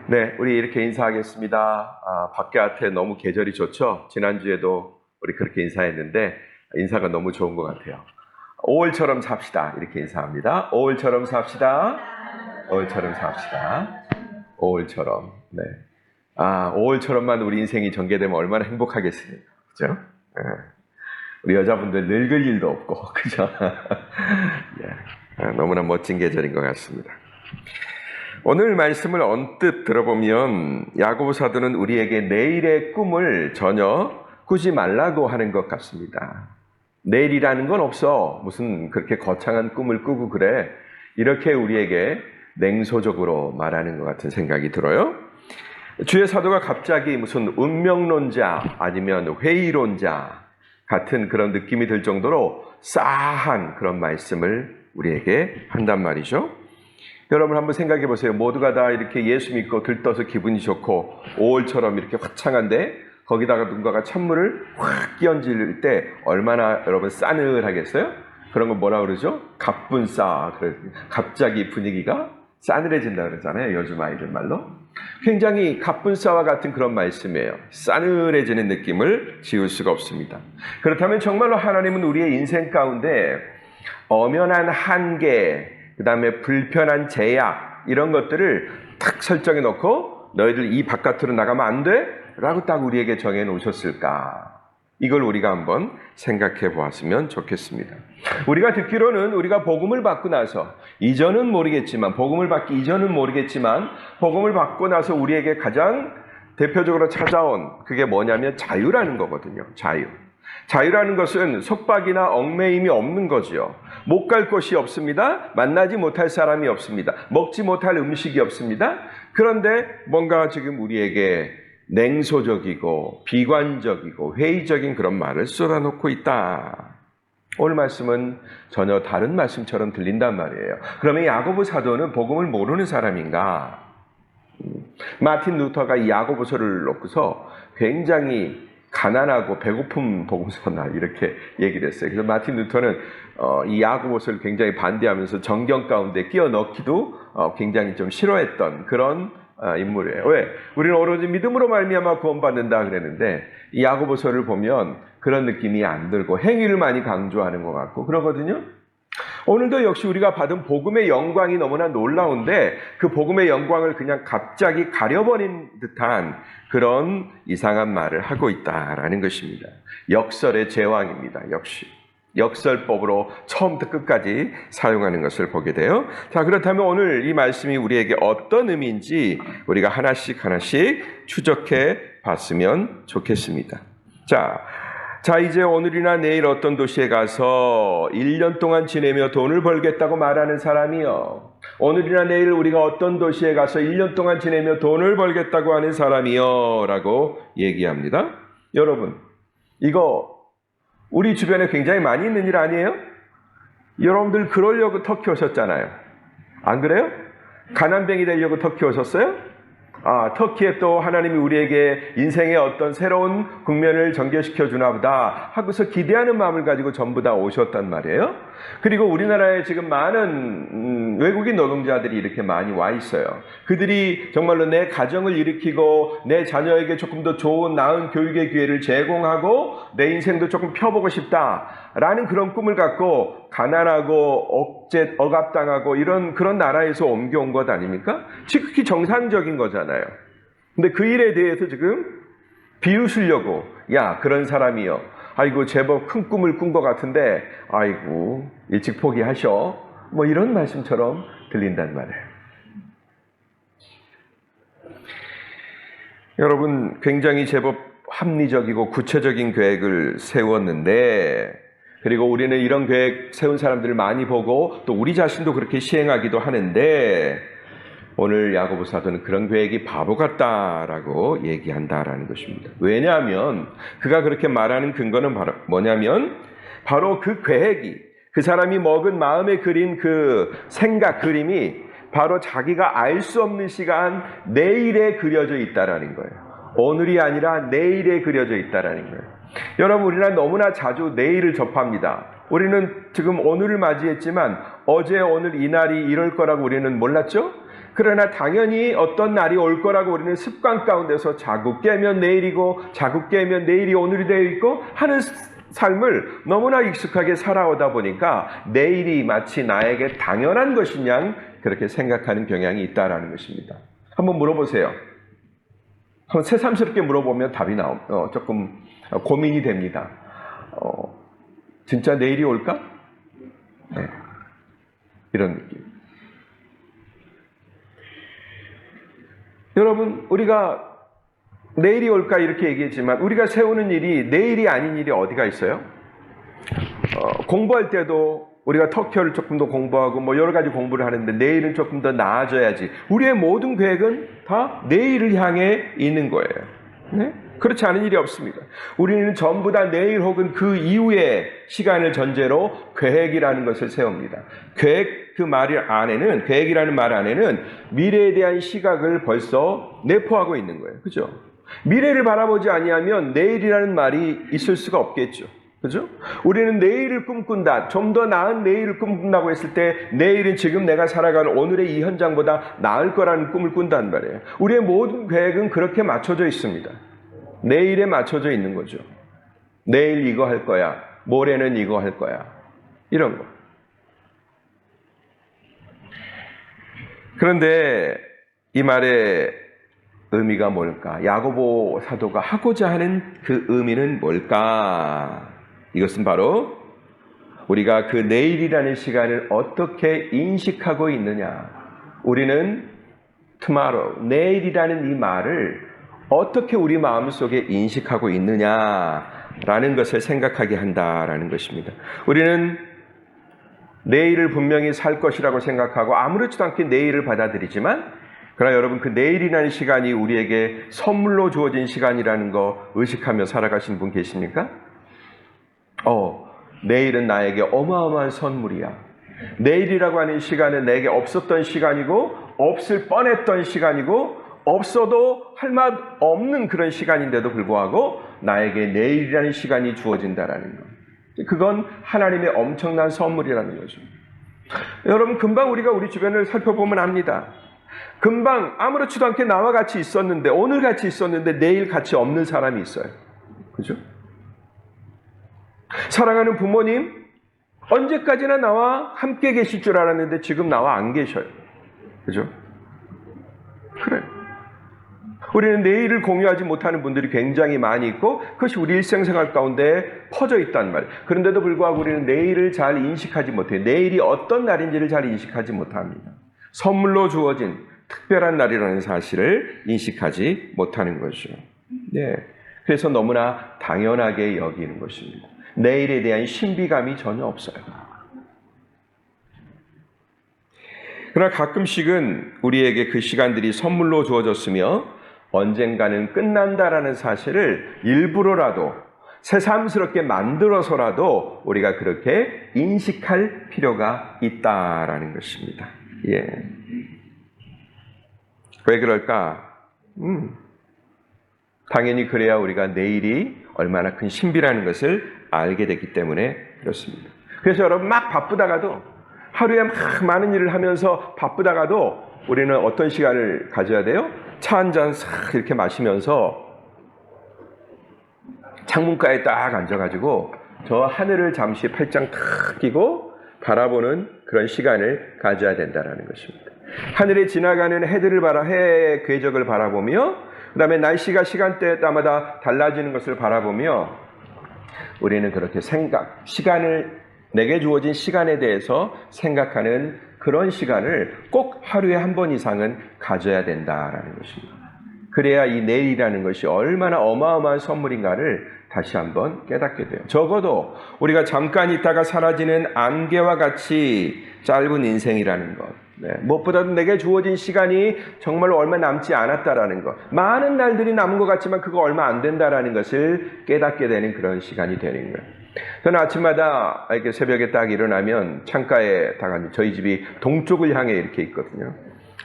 네, 우리 이렇게 인사하겠습니다. 바깥에 너무 계절이 좋죠? 지난주에도 우리 그렇게 인사했는데 인사가 너무 좋은 것 같아요. 5월처럼 삽시다. 이렇게 인사합니다. 5월처럼 삽시다. 5월처럼 삽시다. 5월처럼. 네. 5월처럼만 우리 인생이 전개되면 얼마나 행복하겠습니까? 그죠? 네. 우리 여자분들 늙을 일도 없고, 그죠? 네. 너무나 멋진 계절인 것 같습니다. 오늘 말씀을 언뜻 들어보면 야고보 사도는 우리에게 내일의 꿈을 전혀 꾸지 말라고 하는 것 같습니다. 내일이라는 건 없어. 무슨 그렇게 거창한 꿈을 꾸고 그래. 이렇게 우리에게 냉소적으로 말하는 것 같은 생각이 들어요. 주의 사도가 갑자기 무슨 운명론자 아니면 회의론자 같은 그런 느낌이 들 정도로 싸한 그런 말씀을 우리에게 한단 말이죠. 여러분 한번 생각해 보세요. 모두가 다 이렇게 예수 믿고 들떠서 기분이 좋고 5월처럼 이렇게 화창한데 거기다가 누군가가 찬물을 확 끼얹을 때 얼마나 여러분 싸늘하겠어요? 그런 거 뭐라 그러죠? 갑분싸. 갑자기 분위기가 싸늘해진다 그러잖아요. 요즘 아이들 말로. 굉장히 갑분싸와 같은 그런 말씀이에요. 싸늘해지는 느낌을 지울 수가 없습니다. 그렇다면 정말로 하나님은 우리의 인생 가운데 엄연한 한계, 그 다음에 불편한 제약 이런 것들을 탁 설정해 놓고 너희들 이 바깥으로 나가면 안 돼? 라고 딱 우리에게 정해 놓으셨을까? 이걸 우리가 한번 생각해 보았으면 좋겠습니다. 우리가 듣기로는 우리가 복음을 받고 나서 이전은 모르겠지만 복음을 받기 이전은 모르겠지만 복음을 받고 나서 우리에게 가장 대표적으로 찾아온 그게 뭐냐면 자유라는 거거든요. 자유라는 것은 속박이나 얽매임이 없는 거지요. 못 갈 곳이 없습니다. 만나지 못할 사람이 없습니다. 먹지 못할 음식이 없습니다. 그런데 뭔가 지금 우리에게 냉소적이고 비관적이고 회의적인 그런 말을 쏟아놓고 있다. 오늘 말씀은 전혀 다른 말씀처럼 들린단 말이에요. 그러면 야고보 사도는 복음을 모르는 사람인가? 마틴 루터가 이 야고보서를 놓고서 굉장히 가난하고 배고픈 복음서나 이렇게 얘기를 했어요. 그래서 마틴 루터는 이 야고보서를 굉장히 반대하면서 정경 가운데 끼워 넣기도 굉장히 좀 싫어했던 그런 인물이에요. 왜? 우리는 오로지 믿음으로 말미암아 구원받는다 그랬는데 이 야고보서를 보면 그런 느낌이 안 들고 행위를 많이 강조하는 것 같고 그러거든요. 오늘도 역시 우리가 받은 복음의 영광이 너무나 놀라운데 그 복음의 영광을 그냥 갑자기 가려버린 듯한 그런 이상한 말을 하고 있다라는 것입니다. 역설의 제왕입니다. 역시. 역설법으로 처음부터 끝까지 사용하는 것을 보게 돼요. 자, 그렇다면 오늘 이 말씀이 우리에게 어떤 의미인지 우리가 하나씩 추적해 봤으면 좋겠습니다. 자, 이제 오늘이나 내일 어떤 도시에 가서 1년 동안 지내며 돈을 벌겠다고 말하는 사람이요. 오늘이나 내일 우리가 어떤 도시에 가서 1년 동안 지내며 돈을 벌겠다고 하는 사람이요. 라고 얘기합니다. 여러분, 이거 우리 주변에 굉장히 많이 있는 일 아니에요? 여러분들 그러려고 터키 오셨잖아요. 안 그래요? 가난뱅이 되려고 터키 오셨어요? 터키에 또 하나님이 우리에게 인생의 어떤 새로운 국면을 전개시켜 주나 보다 하고서 기대하는 마음을 가지고 전부 다 오셨단 말이에요. 그리고 우리나라에 지금 많은 외국인 노동자들이 이렇게 많이 와 있어요. 그들이 정말로 내 가정을 일으키고 내 자녀에게 조금 더 좋은 나은 교육의 기회를 제공하고 내 인생도 조금 펴보고 싶다라는 그런 꿈을 갖고 가난하고 억압당하고 그런 나라에서 옮겨온 것 아닙니까? 지극히 정상적인 거잖아요. 근데 그 일에 대해서 지금 비웃으려고 야 그런 사람이요. 아이고 제법 큰 꿈을 꾼 것 같은데 아이고 일찍 포기하셔. 뭐 이런 말씀처럼 들린단 말이에요. 여러분 굉장히 제법 합리적이고 구체적인 계획을 세웠는데 그리고 우리는 이런 계획 세운 사람들을 많이 보고 또 우리 자신도 그렇게 시행하기도 하는데 오늘 야고보 사도는 그런 계획이 바보 같다라고 얘기한다라는 것입니다. 왜냐하면 그가 그렇게 말하는 근거는 바로 뭐냐면 바로 그 계획이 그 사람이 먹은 마음에 그린 그 생각 그림이 바로 자기가 알 수 없는 시간 내일에 그려져 있다라는 거예요. 오늘이 아니라 내일에 그려져 있다라는 거예요. 여러분 우리는 너무나 자주 내일을 접합니다. 우리는 지금 오늘을 맞이했지만 어제 오늘 이날이 이럴 거라고 우리는 몰랐죠? 그러나 당연히 어떤 날이 올 거라고 우리는 습관 가운데서 자꾸 깨면 내일이고 자꾸 깨면 내일이 오늘이 되어 있고 하는 삶을 너무나 익숙하게 살아오다 보니까 내일이 마치 나에게 당연한 것인 양 그렇게 생각하는 경향이 있다라는 것입니다. 한번 물어보세요. 한번 새삼스럽게 물어보면 답이 조금 고민이 됩니다. 진짜 내일이 올까? 네. 이런 느낌. 여러분, 우리가 내일이 올까 이렇게 얘기했지만 우리가 세우는 일이 내일이 아닌 일이 어디가 있어요? 공부할 때도 우리가 터키어를 조금 더 공부하고 뭐 여러 가지 공부를 하는데 내일은 조금 더 나아져야지. 우리의 모든 계획은 다 내일을 향해 있는 거예요. 네? 그렇지 않은 일이 없습니다. 우리는 전부 다 내일 혹은 그 이후의 시간을 전제로 계획이라는 것을 세웁니다. 계획 그 말 안에는 계획이라는 말 안에는 미래에 대한 시각을 벌써 내포하고 있는 거예요. 그죠? 미래를 바라보지 아니하면 내일이라는 말이 있을 수가 없겠죠. 그죠? 우리는 내일을 꿈꾼다. 좀 더 나은 내일을 꿈꾼다고 했을 때 내일은 지금 내가 살아가는 오늘의 이 현장보다 나을 거라는 꿈을 꾼단 말이에요. 우리의 모든 계획은 그렇게 맞춰져 있습니다. 내일에 맞춰져 있는 거죠. 내일 이거 할 거야. 모레는 이거 할 거야. 이런 거. 그런데 이 말의 의미가 뭘까? 야고보 사도가 하고자 하는 그 의미는 뭘까? 이것은 바로 우리가 그 내일이라는 시간을 어떻게 인식하고 있느냐. 우리는 tomorrow, 내일이라는 이 말을 어떻게 우리 마음속에 인식하고 있느냐라는 것을 생각하게 한다라는 것입니다. 우리는 내일을 분명히 살 것이라고 생각하고 아무렇지도 않게 내일을 받아들이지만 그러나 여러분 그 내일이라는 시간이 우리에게 선물로 주어진 시간이라는 거 의식하며 살아가신 분 계십니까? 내일은 나에게 어마어마한 선물이야. 내일이라고 하는 시간은 내게 없었던 시간이고 없을 뻔했던 시간이고 없어도 할 말 없는 그런 시간인데도 불구하고 나에게 내일이라는 시간이 주어진다라는 것. 그건 하나님의 엄청난 선물이라는 거죠. 여러분 금방 우리가 우리 주변을 살펴보면 압니다. 금방 아무렇지도 않게 나와 같이 있었는데 오늘 같이 있었는데 내일 같이 없는 사람이 있어요. 그죠? 사랑하는 부모님 언제까지나 나와 함께 계실 줄 알았는데 지금 나와 안 계셔요. 그죠? 그래. 우리는 내일을 공유하지 못하는 분들이 굉장히 많이 있고 그것이 우리 일생생활 가운데 퍼져 있단 말이에요. 그런데도 불구하고 우리는 내일을 잘 인식하지 못해요. 내일이 어떤 날인지를 잘 인식하지 못합니다. 선물로 주어진 특별한 날이라는 사실을 인식하지 못하는 거죠. 네. 그래서 너무나 당연하게 여기는 것입니다. 내일에 대한 신비감이 전혀 없어요. 그러나 가끔씩은 우리에게 그 시간들이 선물로 주어졌으며 언젠가는 끝난다라는 사실을 일부러라도 새삼스럽게 만들어서라도 우리가 그렇게 인식할 필요가 있다라는 것입니다. 예. 왜 그럴까? 당연히 그래야 우리가 내일이 얼마나 큰 신비라는 것을 알게 됐기 때문에 그렇습니다. 그래서 여러분 막 바쁘다가도 하루에 막 많은 일을 하면서 바쁘다가도 우리는 어떤 시간을 가져야 돼요? 차 한 잔 싹 이렇게 마시면서 창문가에 딱 앉아가지고 저 하늘을 잠시 팔짱 탁 끼고 바라보는 그런 시간을 가져야 된다는 것입니다. 하늘에 지나가는 해의 궤적을 바라보며 그 다음에 날씨가 시간대마다 달라지는 것을 바라보며 우리는 그렇게 시간을 내게 주어진 시간에 대해서 생각하는 그런 시간을 꼭 하루에 한 번 이상은 가져야 된다라는 것입니다. 그래야 이 내일이라는 것이 얼마나 어마어마한 선물인가를 다시 한번 깨닫게 돼요. 적어도 우리가 잠깐 있다가 사라지는 안개와 같이 짧은 인생이라는 것. 네, 무엇보다도 내게 주어진 시간이 정말로 얼마 남지 않았다라는 것. 많은 날들이 남은 것 같지만 그거 얼마 안 된다라는 것을 깨닫게 되는 그런 시간이 되는 거예요. 저는 아침마다 이렇게 새벽에 딱 일어나면 창가에 다가 저희 집이 동쪽을 향해 이렇게 있거든요.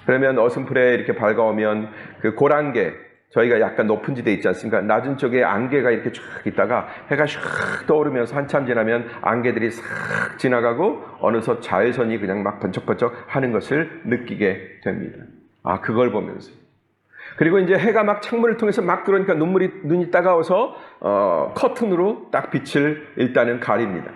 그러면 어슴풀에 이렇게 밝아오면 그 고란개, 저희가 약간 높은 지대에 있지 않습니까? 낮은 쪽에 안개가 이렇게 쫙 있다가 해가 슉 떠오르면서 한참 지나면 안개들이 싹 지나가고 어느덧 자외선이 그냥 막 번쩍번쩍 하는 것을 느끼게 됩니다. 그걸 보면서. 그리고 이제 해가 막 창문을 통해서 막 들어오니까 눈이 따가워서 커튼으로 딱 빛을 일단은 가립니다.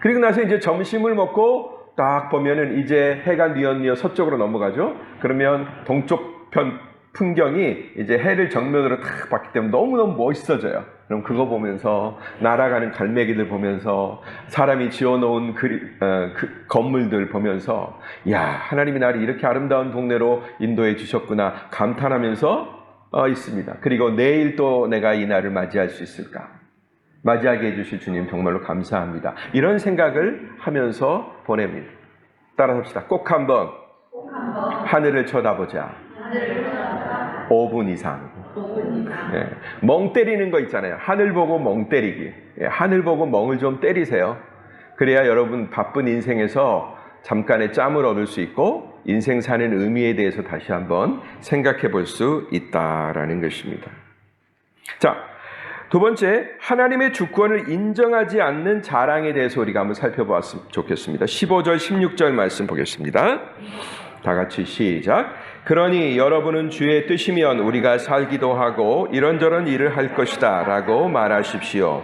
그리고 나서 이제 점심을 먹고 딱 보면은 이제 해가 뉘엿뉘엿 서쪽으로 넘어가죠. 그러면 동쪽 편 풍경이 이제 해를 정면으로 딱 봤기 때문에 너무너무 멋있어져요. 그럼 그거 보면서 날아가는 갈매기들 보면서 사람이 지어놓은 그 건물들 보면서 야, 하나님이 나를 이렇게 아름다운 동네로 인도해 주셨구나 감탄하면서 있습니다. 그리고 내일 또 내가 이 날을 맞이할 수 있을까? 맞이하게 해주실 주님 정말로 감사합니다. 이런 생각을 하면서 보냅니다. 따라 합시다. 꼭 한번 하늘을 쳐다보자. 5분 이상. 예, 멍 때리는 거 있잖아요. 하늘 보고 멍 때리기. 예, 하늘 보고 멍을 좀 때리세요. 그래야 여러분 바쁜 인생에서 잠깐의 짬을 얻을 수 있고 인생 사는 의미에 대해서 다시 한번 생각해 볼 수 있다라는 것입니다. 자, 두 번째, 하나님의 주권을 인정하지 않는 자랑에 대해서 우리가 한번 살펴보았으면 좋겠습니다. 15절, 16절 말씀 보겠습니다. 다 같이 시작. 그러니 여러분은 주의 뜻이면 우리가 살기도 하고 이런저런 일을 할 것이다 라고 말하십시오.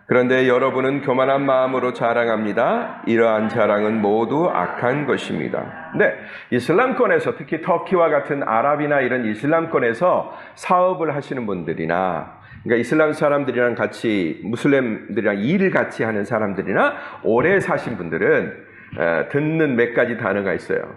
그런데 여러분은 교만한 마음으로 자랑합니다. 이러한 자랑은 모두 악한 것입니다. 네, 이슬람권에서 특히 터키와 같은 아랍이나 이런 이슬람권에서 사업을 하시는 분들이나 그러니까 이슬람 사람들이랑 같이 무슬림들이랑 일을 같이 하는 사람들이나 오래 사신 분들은 듣는 몇 가지 단어가 있어요.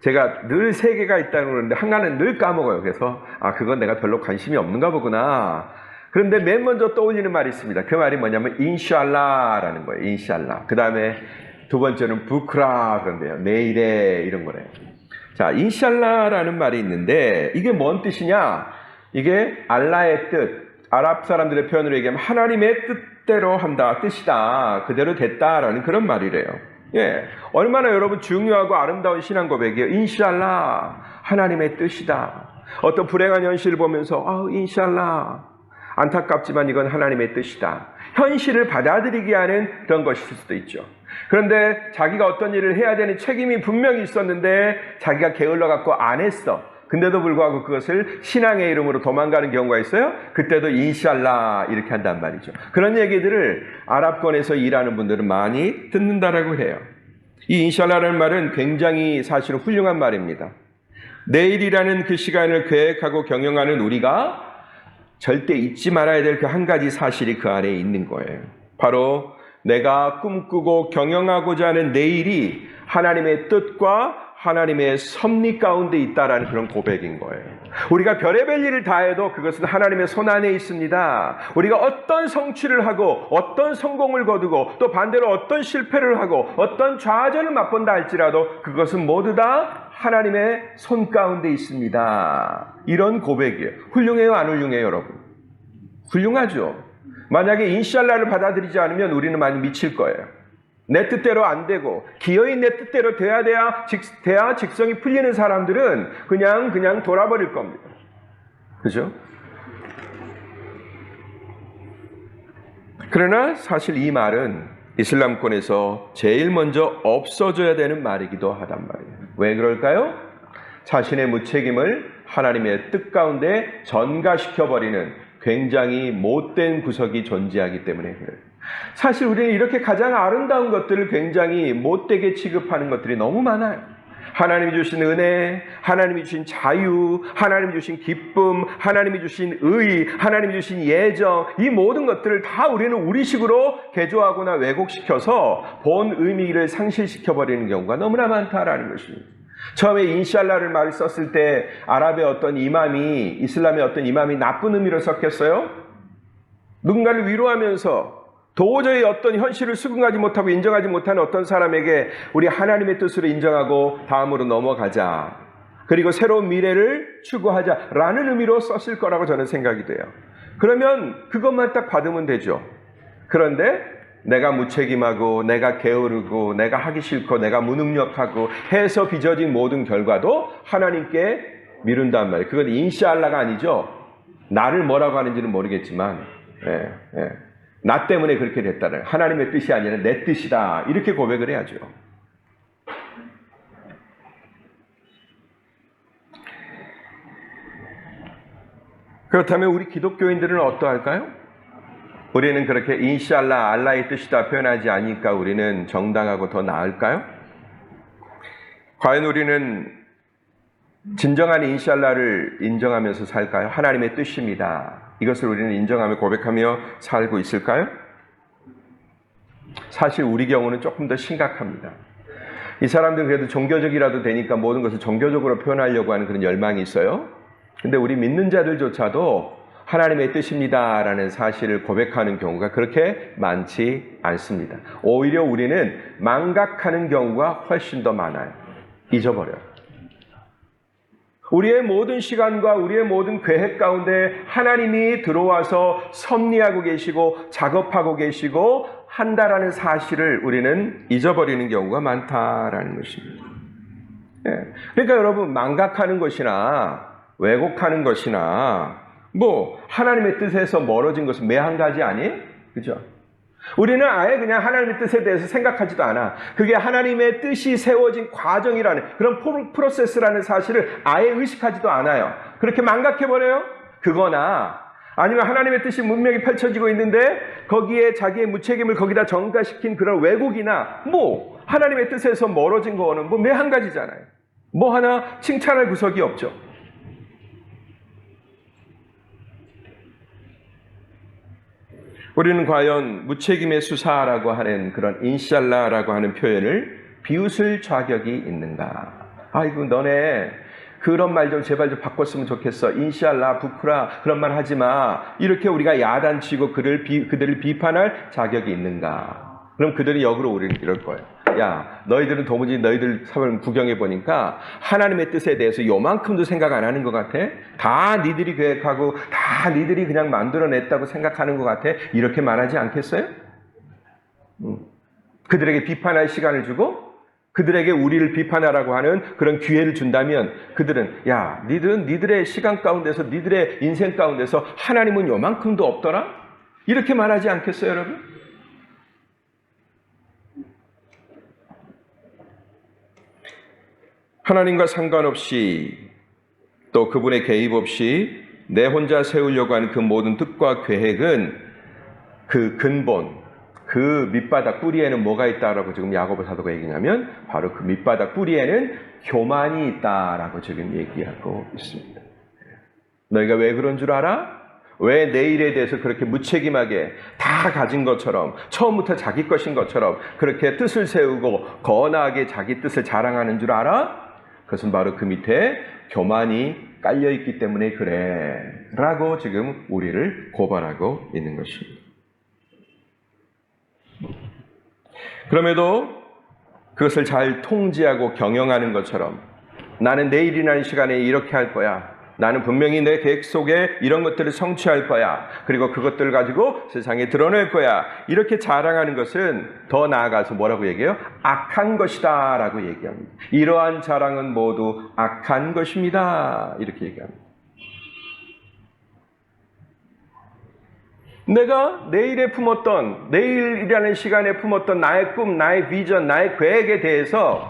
제가 늘 세 개가 있다고 그러는데 하나는 늘 까먹어요. 그래서 그건 내가 별로 관심이 없는가 보구나. 그런데 맨 먼저 떠올리는 말이 있습니다. 그 말이 뭐냐면 인샬라라는 거예요. 인샬라. 그 다음에 두 번째는 부크라 그런데요. 내일에 이런 거래요. 자, 인샬라라는 말이 있는데 이게 뭔 뜻이냐? 이게 알라의 뜻. 아랍 사람들의 표현으로 얘기하면 하나님의 뜻대로 한다, 뜻이다, 그대로 됐다라는 그런 말이래요. 예, 얼마나 여러분 중요하고 아름다운 신앙 고백이에요. 인샬라, 하나님의 뜻이다. 어떤 불행한 현실을 보면서 인샬라, 안타깝지만 이건 하나님의 뜻이다. 현실을 받아들이게 하는 그런 것일 수도 있죠. 그런데 자기가 어떤 일을 해야 되는 책임이 분명히 있었는데 자기가 게을러갖고 안 했어. 근데도 불구하고 그것을 신앙의 이름으로 도망가는 경우가 있어요. 그때도 인샬라 이렇게 한단 말이죠. 그런 얘기들을 아랍권에서 일하는 분들은 많이 듣는다라고 해요. 이 인샬라라는 말은 굉장히 사실은 훌륭한 말입니다. 내일이라는 그 시간을 계획하고 경영하는 우리가 절대 잊지 말아야 될 그 한 가지 사실이 그 안에 있는 거예요. 바로 내가 꿈꾸고 경영하고자 하는 내일이 하나님의 뜻과 하나님의 섭리 가운데 있다라는 그런 고백인 거예요. 우리가 별의별 일을 다 해도 그것은 하나님의 손 안에 있습니다. 우리가 어떤 성취를 하고 어떤 성공을 거두고 또 반대로 어떤 실패를 하고 어떤 좌절을 맛본다 할지라도 그것은 모두 다 하나님의 손 가운데 있습니다. 이런 고백이에요. 훌륭해요, 안 훌륭해요, 여러분? 훌륭하죠. 만약에 인샬라를 받아들이지 않으면 우리는 많이 미칠 거예요. 내 뜻대로 안 되고 기어이 내 뜻대로 돼야 직성이 풀리는 사람들은 그냥 돌아버릴 겁니다. 그죠? 그러나 사실 이 말은 이슬람권에서 제일 먼저 없어져야 되는 말이기도 하단 말이에요. 왜 그럴까요? 자신의 무책임을 하나님의 뜻 가운데 전가시켜버리는 굉장히 못된 구석이 존재하기 때문에 그래요. 사실 우리는 이렇게 가장 아름다운 것들을 굉장히 못되게 취급하는 것들이 너무 많아요. 하나님이 주신 은혜, 하나님이 주신 자유, 하나님이 주신 기쁨, 하나님이 주신 의, 하나님이 주신 예정, 이 모든 것들을 다 우리는 우리식으로 개조하거나 왜곡시켜서 본 의미를 상실시켜버리는 경우가 너무나 많다라는 것입니다. 처음에 인샬라를 말을 썼을 때 아랍의 어떤 이맘이, 이슬람의 어떤 이맘이 나쁜 의미로 썼겠어요? 누군가를 위로하면서 도저히 어떤 현실을 수긍하지 못하고 인정하지 못하는 어떤 사람에게 우리 하나님의 뜻으로 인정하고 다음으로 넘어가자. 그리고 새로운 미래를 추구하자라는 의미로 썼을 거라고 저는 생각이 돼요. 그러면 그것만 딱 받으면 되죠. 그런데 내가 무책임하고 내가 게으르고 내가 하기 싫고 내가 무능력하고 해서 빚어진 모든 결과도 하나님께 미룬단 말이에요. 그건 인샬라가 아니죠. 나를 뭐라고 하는지는 모르겠지만 나 때문에 그렇게 됐다는 하나님의 뜻이 아니라 내 뜻이다. 이렇게 고백을 해야죠. 그렇다면 우리 기독교인들은 어떠할까요? 우리는 그렇게 인샬라, 알라의 뜻이다 표현하지 않으니까 우리는 정당하고 더 나을까요? 과연 우리는 진정한 인샬라를 인정하면서 살까요? 하나님의 뜻입니다. 이것을 우리는 인정하며 고백하며 살고 있을까요? 사실 우리 경우는 조금 더 심각합니다. 이 사람들은 그래도 종교적이라도 되니까 모든 것을 종교적으로 표현하려고 하는 그런 열망이 있어요. 근데 우리 믿는 자들조차도 하나님의 뜻입니다라는 사실을 고백하는 경우가 그렇게 많지 않습니다. 오히려 우리는 망각하는 경우가 훨씬 더 많아요. 잊어버려요. 우리의 모든 시간과 우리의 모든 계획 가운데 하나님이 들어와서 섭리하고 계시고 작업하고 계시고 한다라는 사실을 우리는 잊어버리는 경우가 많다라는 것입니다. 그러니까 여러분, 망각하는 것이나 왜곡하는 것이나 하나님의 뜻에서 멀어진 것은 매한 가지 아니에요? 그죠? 우리는 아예 그냥 하나님의 뜻에 대해서 생각하지도 않아. 그게 하나님의 뜻이 세워진 과정이라는 그런 프로세스라는 사실을 아예 의식하지도 않아요. 그렇게 망각해버려요? 그거나 아니면 하나님의 뜻이 분명히 펼쳐지고 있는데 거기에 자기의 무책임을 거기다 전가시킨 그런 왜곡이나 하나님의 뜻에서 멀어진 거는 매한 가지잖아요. 하나 칭찬할 구석이 없죠. 우리는 과연 무책임의 수사라고 하는 그런 인샬라라고 하는 표현을 비웃을 자격이 있는가? 아이고 너네 그런 말 좀 제발 좀 바꿨으면 좋겠어. 인샬라, 부쿠라 그런 말 하지 마. 이렇게 우리가 야단치고 그들을 비판할 자격이 있는가? 그럼 그들이 역으로 우리를 이럴 거예요. 야, 너희들은 도무지 너희들 삶을 구경해 보니까 하나님의 뜻에 대해서 요만큼도 생각 안 하는 것 같아? 다 니들이 계획하고 다 니들이 그냥 만들어냈다고 생각하는 것 같아? 이렇게 말하지 않겠어요? 그들에게 비판할 시간을 주고 그들에게 우리를 비판하라고 하는 그런 기회를 준다면 그들은 야, 니들은 니들의 시간 가운데서 니들의 인생 가운데서 하나님은 요만큼도 없더라? 이렇게 말하지 않겠어요, 여러분? 하나님과 상관없이 또 그분의 개입 없이 내 혼자 세우려고 하는 그 모든 뜻과 계획은 그 근본, 그 밑바닥 뿌리에는 뭐가 있다라고 지금 야고보 사도가 얘기하냐면 바로 그 밑바닥 뿌리에는 교만이 있다라고 지금 얘기하고 있습니다. 너희가 왜 그런 줄 알아? 왜 내일에 대해서 그렇게 무책임하게 다 가진 것처럼 처음부터 자기 것인 것처럼 그렇게 뜻을 세우고 거나하게 자기 뜻을 자랑하는 줄 알아? 그것은 바로 그 밑에 교만이 깔려있기 때문에 그래 라고 지금 우리를 고발하고 있는 것입니다. 그럼에도 그것을 잘 통제하고 경영하는 것처럼 나는 내일이라는 시간에 이렇게 할 거야. 나는 분명히 내 계획 속에 이런 것들을 성취할 거야. 그리고 그것들을 가지고 세상에 드러낼 거야. 이렇게 자랑하는 것은 더 나아가서 뭐라고 얘기해요? 악한 것이다 라고 얘기합니다. 이러한 자랑은 모두 악한 것입니다. 이렇게 얘기합니다. 내가 내일에 품었던, 내일이라는 시간에 품었던 나의 꿈, 나의 비전, 나의 계획에 대해서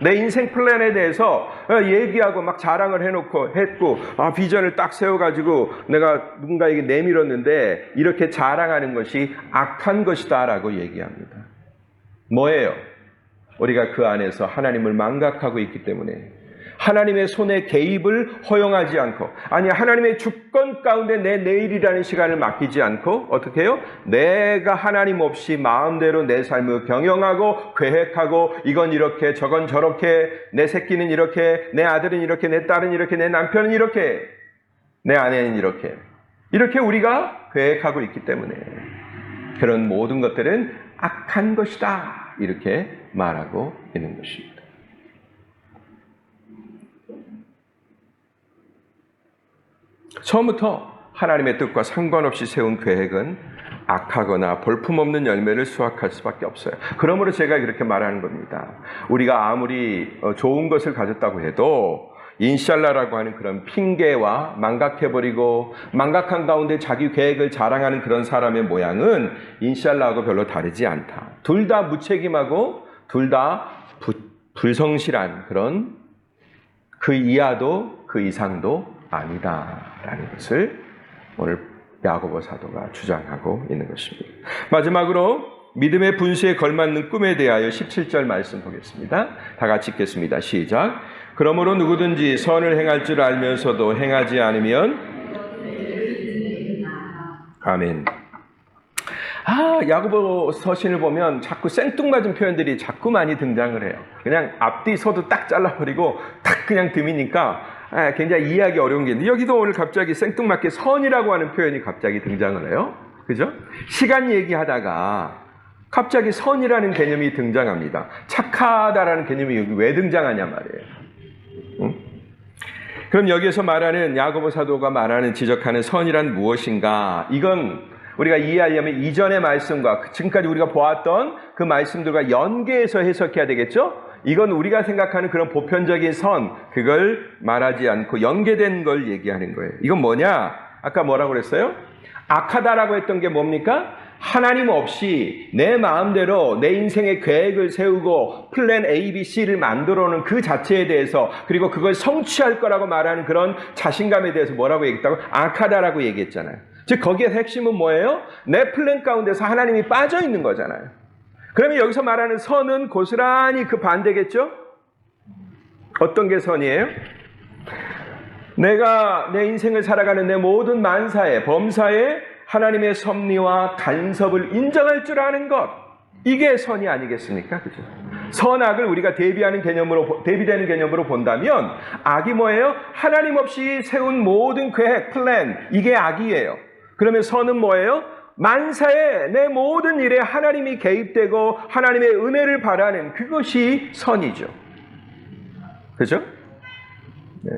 내 인생 플랜에 대해서 얘기하고 막 자랑을 했고, 비전을 딱 세워가지고 내가 누군가에게 내밀었는데 이렇게 자랑하는 것이 악한 것이다 라고 얘기합니다. 뭐예요? 우리가 그 안에서 하나님을 망각하고 있기 때문에 하나님의 손에 개입을 허용하지 않고, 아니 하나님의 주권 가운데 내 내일이라는 시간을 맡기지 않고 어떻게 해요? 내가 하나님 없이 마음대로 내 삶을 경영하고 계획하고 이건 이렇게 저건 저렇게 내 새끼는 이렇게 내 아들은 이렇게 내 딸은 이렇게 내 남편은 이렇게 내 아내는 이렇게 우리가 계획하고 있기 때문에 그런 모든 것들은 악한 것이다 이렇게 말하고 있는 것입니다. 처음부터 하나님의 뜻과 상관없이 세운 계획은 악하거나 볼품없는 열매를 수확할 수밖에 없어요. 그러므로 제가 이렇게 말하는 겁니다. 우리가 아무리 좋은 것을 가졌다고 해도 인샬라라고 하는 그런 핑계와 망각해버리고 망각한 가운데 자기 계획을 자랑하는 그런 사람의 모양은 인샬라하고 별로 다르지 않다. 둘 다 무책임하고 둘 다 불성실한 그런 그 이하도 그 이상도 아니다라는 것을 오늘 야고보 사도가 주장하고 있는 것입니다. 마지막으로 믿음의 분수에 걸맞는 꿈에 대하여 17절 말씀 보겠습니다. 다 같이 읽겠습니다. 시작. 그러므로 누구든지 선을 행할 줄 알면서도 행하지 않으면 아멘. 야고보 서신을 보면 자꾸 생뚱맞은 표현들이 자꾸 많이 등장을 해요. 그냥 앞뒤 서도 딱 잘라버리고 딱 그냥 듬이니까 굉장히 이해하기 어려운 게 있는데, 여기도 오늘 갑자기 생뚱맞게 선이라고 하는 표현이 갑자기 등장을 해요. 그죠? 시간 얘기하다가 갑자기 선이라는 개념이 등장합니다. 착하다라는 개념이 여기 왜 등장하냐 말이에요. 응? 그럼 여기에서 말하는 야고보 사도가 말하는 지적하는 선이란 무엇인가? 이건 우리가 이해하려면 이전의 말씀과 지금까지 우리가 보았던 그 말씀들과 연계해서 해석해야 되겠죠? 이건 우리가 생각하는 그런 보편적인 선, 그걸 말하지 않고 연계된 걸 얘기하는 거예요. 이건 뭐냐? 아까 뭐라고 그랬어요? 악하다라고 했던 게 뭡니까? 하나님 없이 내 마음대로 내 인생의 계획을 세우고 플랜 A, B, C를 만들어 놓은 그 자체에 대해서, 그리고 그걸 성취할 거라고 말하는 그런 자신감에 대해서 뭐라고 얘기했다고? 악하다라고 얘기했잖아요. 즉 거기에 핵심은 뭐예요? 내 플랜 가운데서 하나님이 빠져 있는 거잖아요. 그러면 여기서 말하는 선은 고스란히 그 반대겠죠? 어떤 게 선이에요? 내가 내 인생을 살아가는 내 모든 만사에, 범사에 하나님의 섭리와 간섭을 인정할 줄 아는 것, 이게 선이 아니겠습니까? 그죠? 선악을 우리가 대비되는 개념으로 본다면 악이 뭐예요? 하나님 없이 세운 모든 계획, 플랜, 이게 악이에요. 그러면 선은 뭐예요? 만사에 내 모든 일에 하나님이 개입되고 하나님의 은혜를 바라는 그것이 선이죠. 그죠? 네.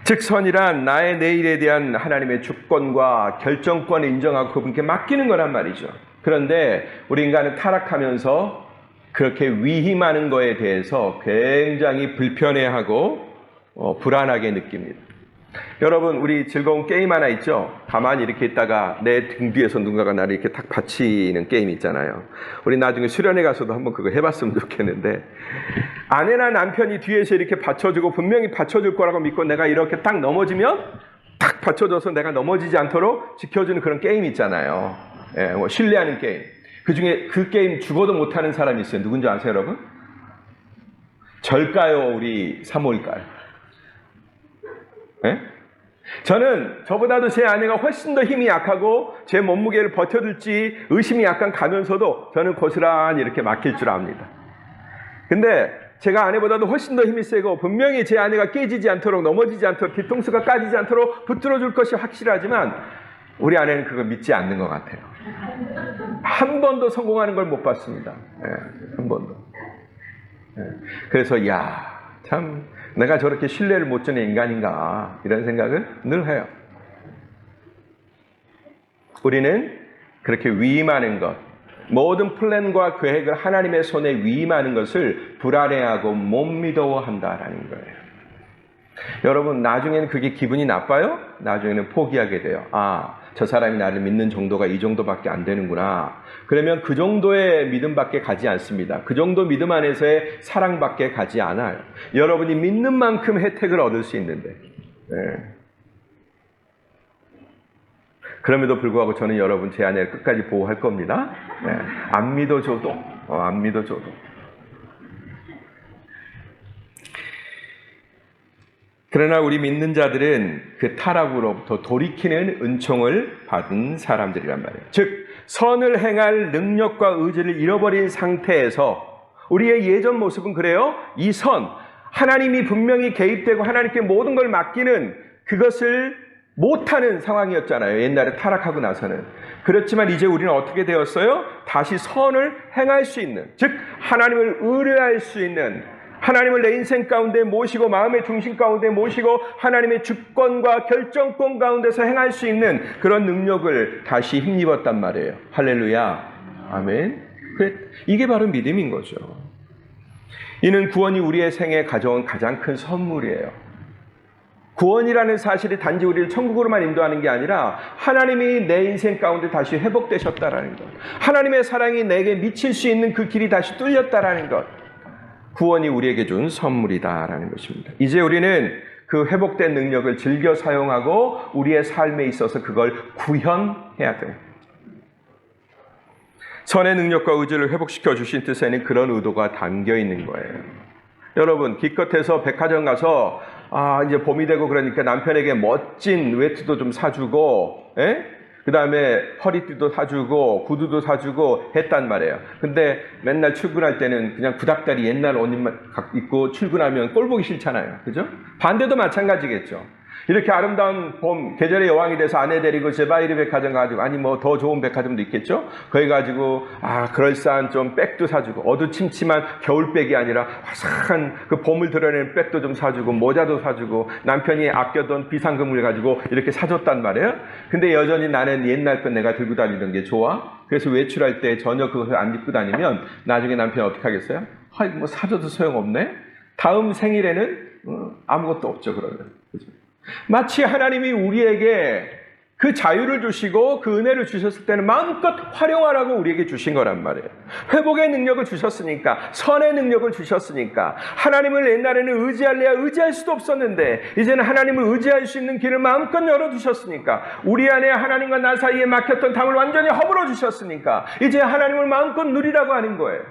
즉 선이란 나의 내일에 대한 하나님의 주권과 결정권을 인정하고 그분께 맡기는 거란 말이죠. 그런데 우리 인간은 타락하면서 그렇게 위임하는 거에 대해서 굉장히 불편해하고 불안하게 느낍니다. 여러분, 우리 즐거운 게임 하나 있죠? 가만히 이렇게 있다가 내 등 뒤에서 누군가가 나를 이렇게 탁 받치는 게임 있잖아요. 우리 나중에 수련회 가서도 한번 그거 해봤으면 좋겠는데, 아내나 남편이 뒤에서 이렇게 받쳐주고 분명히 받쳐줄 거라고 믿고 내가 이렇게 딱 넘어지면 딱 받쳐줘서 내가 넘어지지 않도록 지켜주는 그런 게임 있잖아요. 예, 뭐 신뢰하는 게임. 그중에 그 게임 죽어도 못하는 사람이 있어요. 누군지 아세요, 여러분? 절까요? 우리 사모일까요? 네? 저는 저보다도 제 아내가 훨씬 더 힘이 약하고 제 몸무게를 버텨줄지 의심이 약간 가면서도 저는 고스란히 이렇게 맡길 줄 압니다. 근데 제가 아내보다도 훨씬 더 힘이 세고 분명히 제 아내가 깨지지 않도록, 넘어지지 않도록, 뒤통수가 까지지 않도록 붙들어줄 것이 확실하지만 우리 아내는 그걸 믿지 않는 것 같아요. 한 번도 성공하는 걸 못 봤습니다. 네, 한 번도. 네. 그래서 참 내가 저렇게 신뢰를 못 주는 인간인가, 이런 생각을 늘 해요. 우리는 그렇게 위임하는 것, 모든 플랜과 계획을 하나님의 손에 위임하는 것을 불안해하고 못 믿어한다라는 거예요. 여러분, 나중에는 그게 기분이 나빠요? 나중에는 포기하게 돼요. 저 사람이 나를 믿는 정도가 이 정도밖에 안 되는구나. 그러면 그 정도의 믿음밖에 가지 않습니다. 그 정도 믿음 안에서의 사랑밖에 가지 않아요. 여러분이 믿는 만큼 혜택을 얻을 수 있는데. 네. 그럼에도 불구하고 저는 여러분 제 아내를 끝까지 보호할 겁니다. 네. 안 믿어줘도. 그러나 우리 믿는 자들은 그 타락으로부터 돌이키는 은총을 받은 사람들이란 말이에요. 즉 선을 행할 능력과 의지를 잃어버린 상태에서 우리의 예전 모습은 그래요. 이 선, 하나님이 분명히 개입되고 하나님께 모든 걸 맡기는 그것을 못하는 상황이었잖아요. 옛날에 타락하고 나서는. 그렇지만 이제 우리는 어떻게 되었어요? 다시 선을 행할 수 있는, 즉 하나님을 의뢰할 수 있는, 하나님을 내 인생 가운데 모시고 마음의 중심 가운데 모시고 하나님의 주권과 결정권 가운데서 행할 수 있는 그런 능력을 다시 힘입었단 말이에요. 할렐루야. 아멘. 이게 바로 믿음인 거죠. 이는 구원이 우리의 생에 가져온 가장 큰 선물이에요. 구원이라는 사실이 단지 우리를 천국으로만 인도하는 게 아니라 하나님이 내 인생 가운데 다시 회복되셨다라는 것, 하나님의 사랑이 내게 미칠 수 있는 그 길이 다시 뚫렸다라는 것, 구원이 우리에게 준 선물이다라는 것입니다. 이제 우리는 그 회복된 능력을 즐겨 사용하고 우리의 삶에 있어서 그걸 구현해야 돼요. 선의 능력과 의지를 회복시켜 주신 뜻에는 그런 의도가 담겨 있는 거예요. 여러분, 기껏해서 백화점 가서 이제 봄이 되고 그러니까 남편에게 멋진 외투도 좀 사주고, 그 다음에 허리띠도 사주고 구두도 사주고 했단 말이에요. 근데 맨날 출근할 때는 그냥 구닥다리 옛날 옷 입고 출근하면 꼴 보기 싫잖아요. 그죠? 반대도 마찬가지겠죠. 이렇게 아름다운 봄, 계절의 여왕이 돼서 아내 데리고 제바이리 백화점 가지고, 아니 뭐 더 좋은 백화점도 있겠죠? 거기 가지고, 그럴싸한 좀 백도 사주고, 어두침침한 겨울백이 아니라 화사한 그 봄을 드러내는 백도 좀 사주고, 모자도 사주고, 남편이 아껴둔 비상금을 가지고 이렇게 사줬단 말이에요. 근데 여전히 나는 옛날 건 내가 들고 다니던 게 좋아. 그래서 외출할 때 전혀 그것을 안 입고 다니면 나중에 남편이 어떻게 하겠어요? 뭐 사줘도 소용없네? 다음 생일에는 아무것도 없죠, 그러면. 그죠? 마치 하나님이 우리에게 그 자유를 주시고 그 은혜를 주셨을 때는 마음껏 활용하라고 우리에게 주신 거란 말이에요. 회복의 능력을 주셨으니까, 선의 능력을 주셨으니까, 하나님을 옛날에는 의지할래야 의지할 수도 없었는데 이제는 하나님을 의지할 수 있는 길을 마음껏 열어주셨으니까, 우리 안에 하나님과 나 사이에 막혔던 담을 완전히 허물어 주셨으니까 이제 하나님을 마음껏 누리라고 하는 거예요.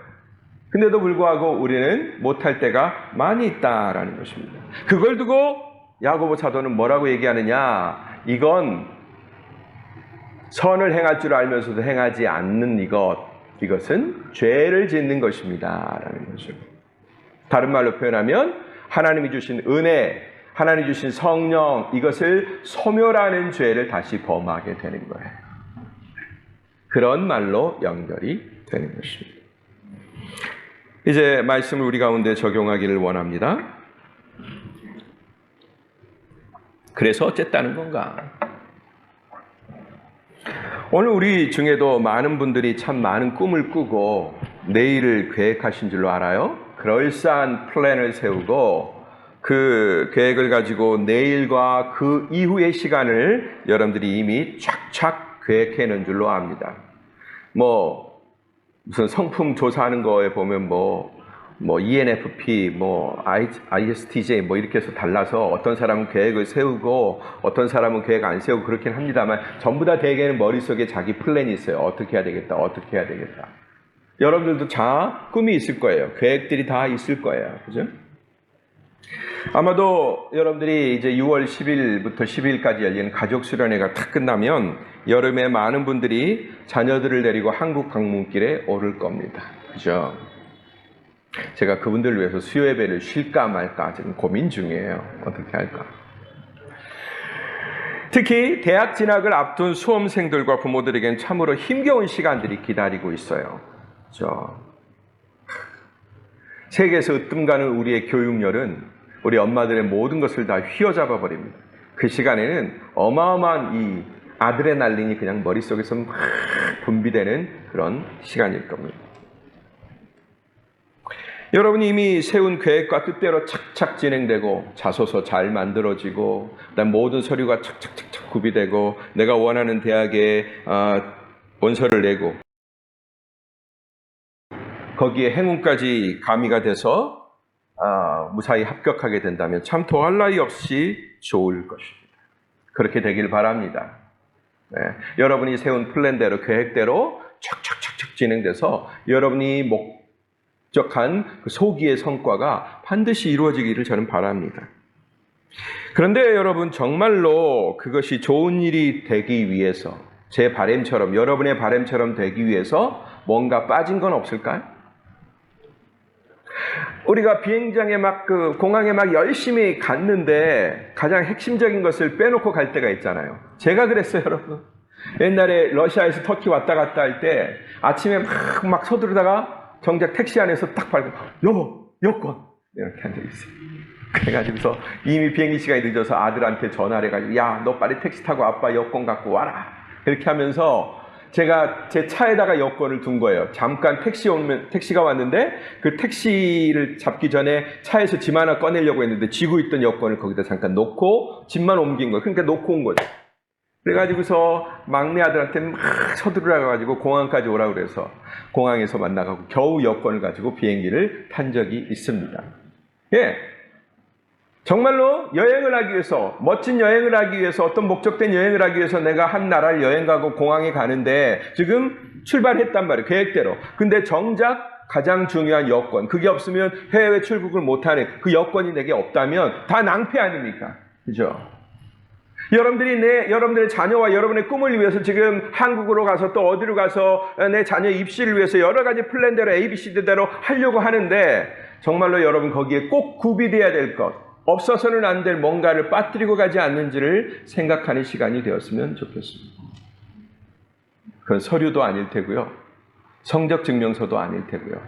근데도 불구하고 우리는 못할 때가 많이 있다라는 것입니다. 그걸 두고 야고보 사도는 뭐라고 얘기하느냐? 이건 선을 행할 줄 알면서도 행하지 않는 이것은 죄를 짓는 것입니다 라는 거죠. 다른 말로 표현하면 하나님이 주신 은혜, 하나님이 주신 성령, 이것을 소멸하는 죄를 다시 범하게 되는 거예요. 그런 말로 연결이 되는 것입니다. 이제 말씀을 우리 가운데 적용하기를 원합니다. 그래서 어쨌다는 건가? 오늘 우리 중에도 많은 분들이 참 많은 꿈을 꾸고 내일을 계획하신 줄로 알아요. 그럴싸한 플랜을 세우고 그 계획을 가지고 내일과 그 이후의 시간을 여러분들이 이미 촥촥 계획해 놓은 줄로 압니다. 무슨 성품 조사하는 거에 보면 ENFP, ISTJ 이렇게 해서 달라서 어떤 사람은 계획을 세우고 어떤 사람은 계획 안 세우고 그렇긴 합니다만 전부 다 대개는 머릿속에 자기 플랜이 있어요. 어떻게 해야 되겠다, 어떻게 해야 되겠다. 여러분들도 꿈이 있을 거예요. 계획들이 다 있을 거예요. 그죠? 아마도 여러분들이 이제 6월 10일부터 12일까지 열리는 가족 수련회가 탁 끝나면 여름에 많은 분들이 자녀들을 데리고 한국 방문길에 오를 겁니다. 그죠? 제가 그분들을 위해서 수요 예배를 쉴까 말까 지금 고민 중이에요. 어떻게 할까? 특히 대학 진학을 앞둔 수험생들과 부모들에겐 참으로 힘겨운 시간들이 기다리고 있어요. 그렇죠? 세계에서 으뜸가는 우리의 교육열은 우리 엄마들의 모든 것을 다 휘어잡아 버립니다. 그 시간에는 어마어마한 이 아드레날린이 그냥 머릿속에서 막 분비되는 그런 시간일 겁니다. 여러분이 이미 세운 계획과 뜻대로 착착 진행되고 자소서 잘 만들어지고 그다음 모든 서류가 착착착착 구비되고 내가 원하는 대학에 원서를 내고 거기에 행운까지 가미가 돼서 무사히 합격하게 된다면 참 더할 나위 없이 좋을 것입니다. 그렇게 되길 바랍니다. 네. 여러분이 세운 플랜대로 계획대로 착착착착 진행돼서 여러분이 목적한 그 소기의 성과가 반드시 이루어지기를 저는 바랍니다. 그런데 여러분 정말로 그것이 좋은 일이 되기 위해서 제 바람처럼 여러분의 바람처럼 되기 위해서 뭔가 빠진 건 없을까요? 우리가 비행장에 공항에 열심히 갔는데 가장 핵심적인 것을 빼놓고 갈 때가 있잖아요. 제가 그랬어요, 여러분. 옛날에 러시아에서 터키 왔다 갔다 할 때 아침에 막 서두르다가 정작 택시 안에서 딱 밟고 여권 이렇게 한 적이 있어요. 그래가지고서 이미 비행기 시간이 늦어서 아들한테 전화를 해가지고 야, 너 빨리 택시 타고 아빠 여권 갖고 와라. 이렇게 하면서 제가 제 차에다가 여권을 둔 거예요. 잠깐 택시가 왔는데 그 택시를 잡기 전에 차에서 짐 하나 꺼내려고 했는데 쥐고 있던 여권을 거기다 잠깐 놓고 짐만 옮긴 거예요. 그러니까 놓고 온 거죠. 그래가지고서 막내 아들한테 막 서두르라가지고 공항까지 오라고 그래서 공항에서 만나가고 겨우 여권을 가지고 비행기를 탄 적이 있습니다. 예. 정말로 여행을 하기 위해서, 멋진 여행을 하기 위해서, 어떤 목적된 여행을 하기 위해서 내가 한 나라를 여행 가고 공항에 가는데 지금 출발했단 말이에요. 계획대로. 근데 정작 가장 중요한 여건, 그게 없으면 해외 출국을 못하는 그 여건이 내게 없다면 다 낭패 아닙니까? 그죠? 여러분들의 자녀와 여러분의 꿈을 위해서 지금 한국으로 가서 또 어디로 가서 내 자녀 입시를 위해서 여러 가지 플랜대로 ABC대로 하려고 하는데 정말로 여러분 거기에 꼭 구비돼야 될 것, 없어서는 안 될 뭔가를 빠뜨리고 가지 않는지를 생각하는 시간이 되었으면 좋겠습니다. 그건 서류도 아닐 테고요. 성적 증명서도 아닐 테고요.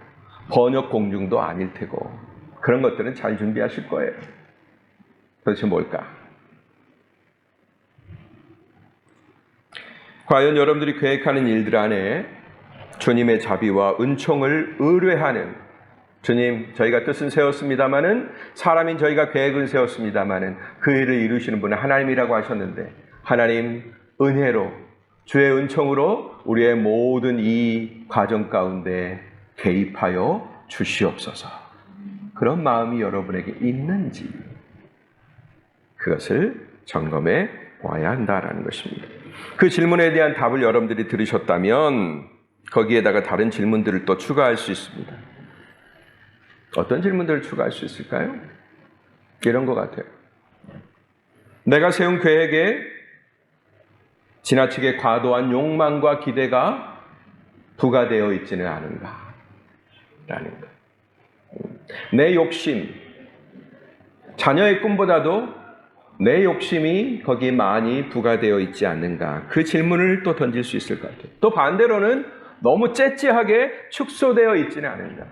번역 공증도 아닐 테고 그런 것들은 잘 준비하실 거예요. 도대체 뭘까? 과연 여러분들이 계획하는 일들 안에 주님의 자비와 은총을 의뢰하는, 주님 저희가 뜻은 세웠습니다마는, 사람인 저희가 계획은 세웠습니다마는 그 일을 이루시는 분은 하나님이라고 하셨는데, 하나님 은혜로 주의 은총으로 우리의 모든 이 과정 가운데 개입하여 주시옵소서. 그런 마음이 여러분에게 있는지 그것을 점검해 와야 한다라는 것입니다. 그 질문에 대한 답을 여러분들이 들으셨다면 거기에다가 다른 질문들을 또 추가할 수 있습니다. 어떤 질문들을 추가할 수 있을까요? 이런 것 같아요. 내가 세운 계획에 지나치게 과도한 욕망과 기대가 부과되어 있지는 않은가? 라는 것. 내 욕심, 자녀의 꿈보다도 내 욕심이 거기에 많이 부과되어 있지 않는가? 그 질문을 또 던질 수 있을 것 같아요. 또 반대로는 너무 째째하게 축소되어 있지는 않은가?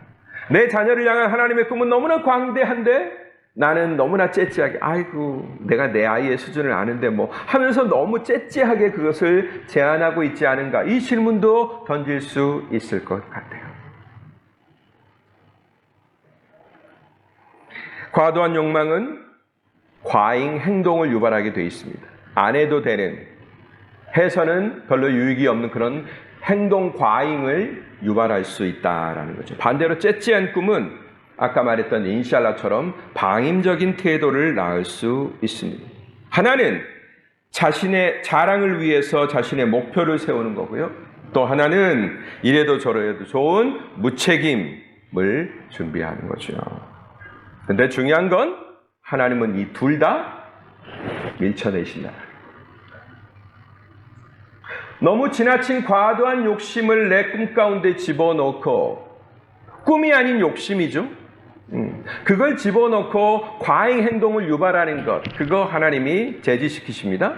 내 자녀를 향한 하나님의 꿈은 너무나 광대한데 나는 너무나 째째하게, 아이고 내가 내 아이의 수준을 아는데 뭐 하면서 너무 째째하게 그것을 제안하고 있지 않은가? 이 질문도 던질 수 있을 것 같아요. 과도한 욕망은 과잉 행동을 유발하게 되어 있습니다. 안 해도 되는, 해서는 별로 유익이 없는 그런 행동 과잉을 유발할 수 있다라는 거죠. 반대로 째째한 꿈은 아까 말했던 인샬라처럼 방임적인 태도를 낳을 수 있습니다. 하나는 자신의 자랑을 위해서 자신의 목표를 세우는 거고요. 또 하나는 이래도 저래도 좋은 무책임을 준비하는 거죠. 근데 중요한 건 하나님은 이 둘 다 밀쳐내신다. 너무 지나친 과도한 욕심을 내 꿈 가운데 집어넣고, 꿈이 아닌 욕심이죠. 그걸 집어넣고 과잉 행동을 유발하는 것, 그거 하나님이 제지시키십니다.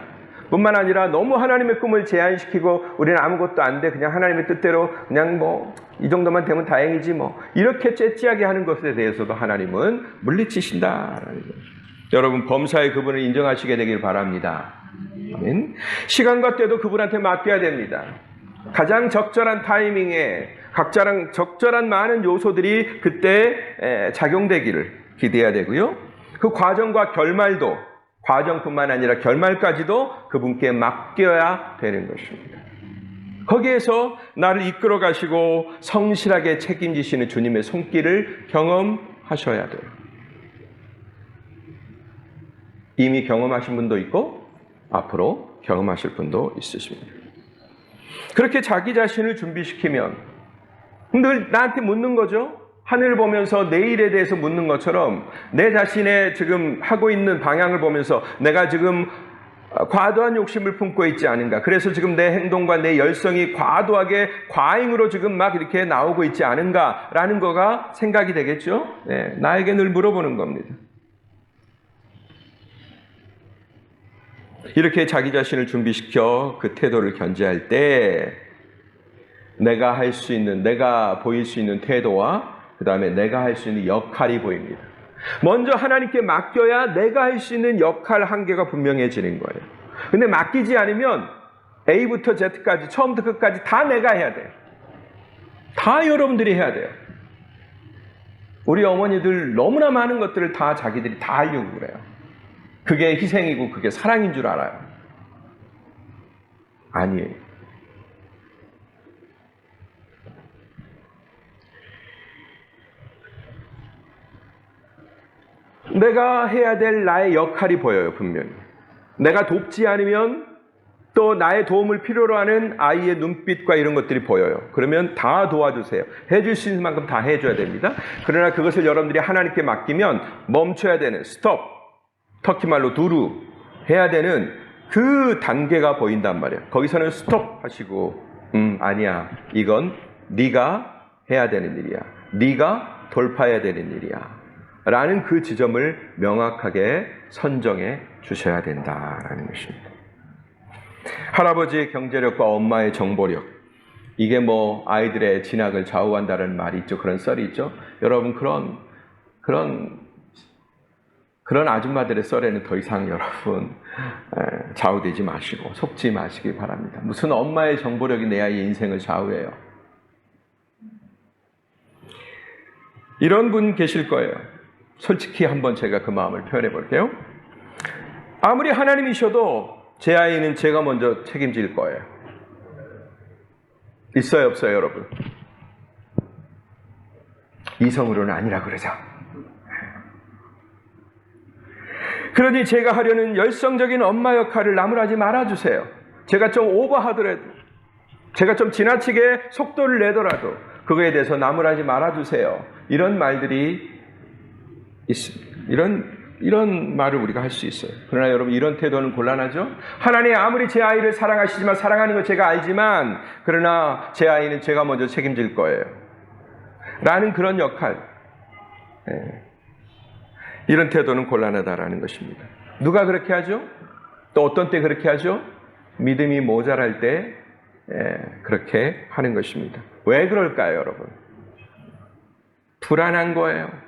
뿐만 아니라 너무 하나님의 꿈을 제한시키고 우리는 아무것도 안 돼, 그냥 하나님의 뜻대로 그냥 뭐 이 정도만 되면 다행이지 뭐, 이렇게 째째하게 하는 것에 대해서도 하나님은 물리치신다라는 거예요. 여러분 범사의 그분을 인정하시게 되길 바랍니다. 아멘. 시간과 때도 그분한테 맡겨야 됩니다. 가장 적절한 타이밍에 각자랑 적절한 많은 요소들이 그때 작용되기를 기대해야 되고요. 그 과정과 결말도, 과정뿐만 아니라 결말까지도 그분께 맡겨야 되는 것입니다. 거기에서 나를 이끌어 가시고 성실하게 책임지시는 주님의 손길을 경험하셔야 돼요. 이미 경험하신 분도 있고 앞으로 경험하실 분도 있으십니다. 그렇게 자기 자신을 준비시키면 늘 나한테 묻는 거죠. 하늘을 보면서 내일에 대해서 묻는 것처럼 내 자신의 지금 하고 있는 방향을 보면서 내가 지금 과도한 욕심을 품고 있지 않은가? 그래서 지금 내 행동과 내 열성이 과도하게 과잉으로 지금 막 이렇게 나오고 있지 않은가라는 거가 생각이 되겠죠? 네, 나에게 늘 물어보는 겁니다. 이렇게 자기 자신을 준비시켜 그 태도를 견지할 때 내가 할 수 있는, 내가 보일 수 있는 태도와 그 다음에 내가 할 수 있는 역할이 보입니다. 먼저 하나님께 맡겨야 내가 할 수 있는 역할 한계가 분명해지는 거예요. 근데 맡기지 않으면 A부터 Z까지 처음부터 끝까지 다 내가 해야 돼요. 다 여러분들이 해야 돼요. 우리 어머니들 너무나 많은 것들을 다 자기들이 다 하려고 그래요. 그게 희생이고 그게 사랑인 줄 알아요. 아니에요. 내가 해야 될 나의 역할이 보여요, 분명히. 내가 돕지 않으면 또 나의 도움을 필요로 하는 아이의 눈빛과 이런 것들이 보여요. 그러면 다 도와주세요. 해줄 수 있는 만큼 다 해줘야 됩니다. 그러나 그것을 여러분들이 하나님께 맡기면 멈춰야 되는 스톱, 터키말로 두루 해야 되는 그 단계가 보인단 말이에요. 거기서는 스톱 하시고 아니야, 이건 네가 해야 되는 일이야. 네가 돌파해야 되는 일이야. 라는 그 지점을 명확하게 선정해 주셔야 된다라는 것입니다. 할아버지의 경제력과 엄마의 정보력, 이게 뭐 아이들의 진학을 좌우한다는 말이 있죠. 그런 썰이 있죠. 여러분 그런 아줌마들의 썰에는 더 이상 여러분 좌우되지 마시고 속지 마시기 바랍니다. 무슨 엄마의 정보력이 내 아이의 인생을 좌우해요. 이런 분 계실 거예요. 솔직히 한번 제가 그 마음을 표현해 볼게요. 아무리 하나님이셔도 제 아이는 제가 먼저 책임질 거예요. 있어요, 없어요, 여러분? 이성으로는 아니라 그러죠. 그러니 제가 하려는 열성적인 엄마 역할을 나무라지 말아주세요. 제가 좀 오버하더라도, 제가 좀 지나치게 속도를 내더라도 그거에 대해서 나무라지 말아주세요. 이런 말들이 있습니다. 이런 말을 우리가 할 수 있어요. 그러나 여러분, 이런 태도는 곤란하죠? 하나님 아무리 제 아이를 사랑하시지만, 사랑하는 거 제가 알지만, 그러나 제 아이는 제가 먼저 책임질 거예요. 라는 그런 역할. 이런 태도는 곤란하다라는 것입니다. 누가 그렇게 하죠? 또 어떤 때 그렇게 하죠? 믿음이 모자랄 때 그렇게 하는 것입니다. 왜 그럴까요, 여러분? 불안한 거예요.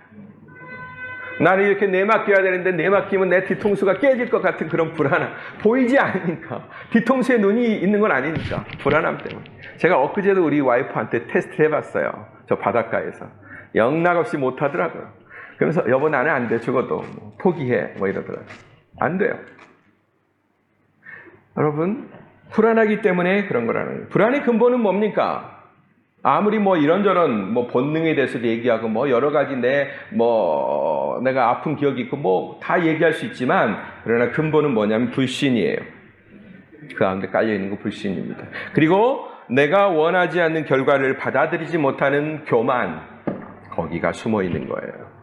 나는 이렇게 내맡겨야 되는데 내맡기면 내 뒤통수가 깨질 것 같은 그런 불안함. 보이지 않으니까. 뒤통수에 눈이 있는 건 아니니까. 불안함 때문에. 제가 엊그제도 우리 와이프한테 테스트 해봤어요. 저 바닷가에서. 영락없이 못하더라고요. 그러면서 여보 나는 안 돼. 죽어도 포기해. 뭐 이러더라고요. 안 돼요. 여러분, 불안하기 때문에 그런 거라는 거예요. 불안의 근본은 뭡니까? 아무리 뭐 이런저런 뭐 본능에 대해서 얘기하고 뭐 여러 가지 내가 아픈 기억이 있고 뭐 다 얘기할 수 있지만, 그러나 근본은 뭐냐면 불신이에요. 그 가운데 깔려 있는 거 불신입니다. 그리고 내가 원하지 않는 결과를 받아들이지 못하는 교만, 거기가 숨어 있는 거예요.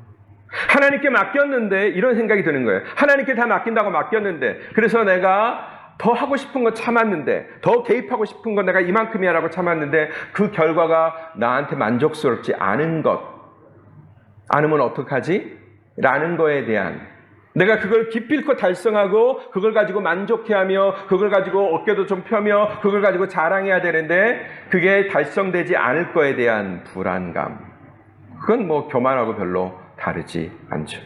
하나님께 맡겼는데 이런 생각이 드는 거예요. 하나님께 다 맡긴다고 맡겼는데, 그래서 내가 더 하고 싶은 거 참았는데, 더 개입하고 싶은 거 내가 이만큼이야 라고 참았는데, 그 결과가 나한테 만족스럽지 않은 것, 않으면 어떡하지? 라는 거에 대한, 내가 그걸 기필코 달성하고 그걸 가지고 만족해하며 그걸 가지고 어깨도 좀 펴며 그걸 가지고 자랑해야 되는데 그게 달성되지 않을 거에 대한 불안감, 그건 뭐 교만하고 별로 다르지 않죠.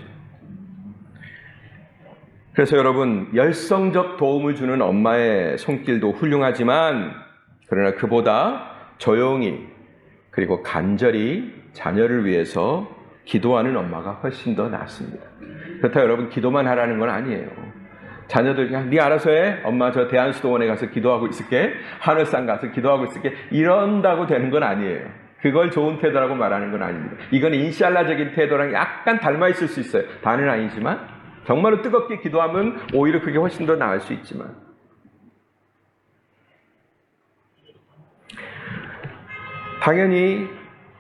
그래서 여러분, 열성적 도움을 주는 엄마의 손길도 훌륭하지만, 그러나 그보다 조용히 그리고 간절히 자녀를 위해서 기도하는 엄마가 훨씬 더 낫습니다. 그렇다고 여러분 기도만 하라는 건 아니에요. 자녀들 그냥 네 알아서 해. 엄마 저 대한수도원에 가서 기도하고 있을게. 하늘산 가서 기도하고 있을게. 이런다고 되는 건 아니에요. 그걸 좋은 태도라고 말하는 건 아닙니다. 이건 인샬라적인 태도랑 약간 닮아 있을 수 있어요. 다는 아니지만, 정말로 뜨겁게 기도하면 오히려 그게 훨씬 더 나을 수 있지만, 당연히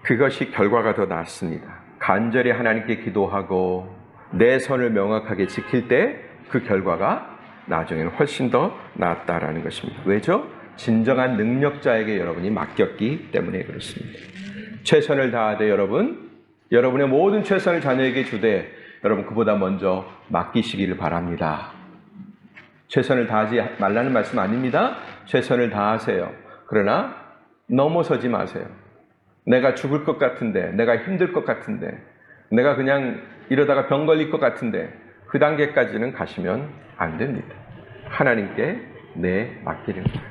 그것이 결과가 더 낫습니다. 간절히 하나님께 기도하고 내 선을 명확하게 지킬 때 그 결과가 나중에는 훨씬 더 낫다라는 것입니다. 왜죠? 진정한 능력자에게 여러분이 맡겼기 때문에 그렇습니다. 최선을 다하되 여러분의 모든 최선을 자녀에게 주되 여러분 그보다 먼저 맡기시기를 바랍니다. 최선을 다하지 말라는 말씀 아닙니다. 최선을 다하세요. 그러나 넘어서지 마세요. 내가 죽을 것 같은데, 내가 힘들 것 같은데, 내가 그냥 이러다가 병 걸릴 것 같은데, 그 단계까지는 가시면 안 됩니다. 하나님께 맡기는 거예요.